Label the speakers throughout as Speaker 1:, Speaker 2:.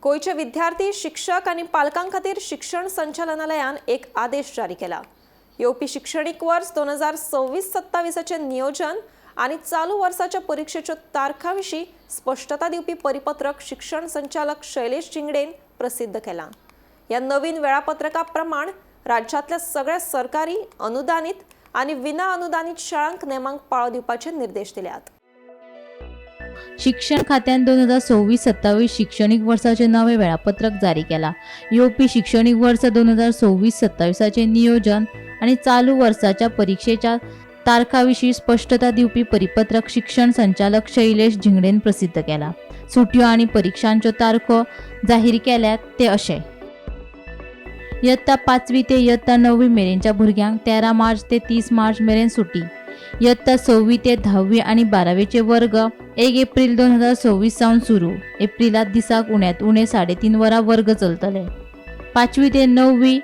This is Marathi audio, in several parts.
Speaker 1: गोयचे विद्यार्थी शिक्षक आणि पालकां खातीर शिक्षण संचालनालयान एक आदेश जारी केला। येवपी शिक्षणीक वर्स 2026-27 नियोजन आणि चालू वर्साच्या परीक्षेच्यो तारखा विशीं स्पष्टता दिवपी परिपत्रक शिक्षण संचालक शैलेश जिंगडेन प्रसिद्ध केला। ह्या नवीन वेळापत्रका प्रमाण राज्यांतल्या सगळ्या सरकारी, अनुदानित आणि विना अनुदानित शाळांक नेमांक पाळो दिवपाचे निर्देश दिल्यात।
Speaker 2: शिक्षण खात्यान 2026-27 शिक्षणीक वर्साचे नवे वेळापत्रक जारी केला। येवपी शिक्षणीक वर्स 2026-27 नियोजन आणि चालू वर्साच्या परीक्षेच्या तारखाविशीं स्पष्टता दिवपी परिपत्रक शिक्षण संचालक शैलेश जिंगडेन प्रसिद्ध केला। सुट्यो आणि परीक्षांच्यो तारखो जाहीर केल्यात ते अशे: इयत्ता 5वी ते इयत्ता 9वी मेरेनच्या भुरग्यांक 13 मार्च ते 30 मार्च मेरेन सुटी। इयत्ता 6वी ते 10वी आणि 12वेचे वर्ग 1 एप्रिल 2026 सावन सुरू। एप्रिलात दिसाक उण्यात उणे 3.5 वरां वर्ग चलतले। 5वी ते 9वी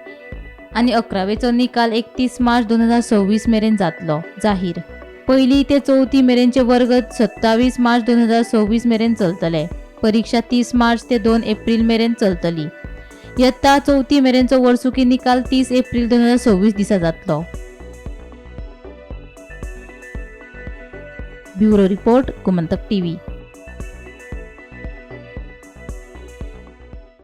Speaker 2: आणि 11वेचो निकाल 31 मार्च 2026 मेरेन जातलो जाहीर। 1ली ते 4थी मेरेनचे वर्ग 27 मार्च 2026 मेरेन चलतले। परीक्षा 30 मार्च ते 2 एप्रिल मेरेन चलतली। इयत्ता 4थी मेरेनचो वर्सुकी निकाल 30 एप्रिल 2026 दिसा जातलो। Bureau report, Gomantak TV.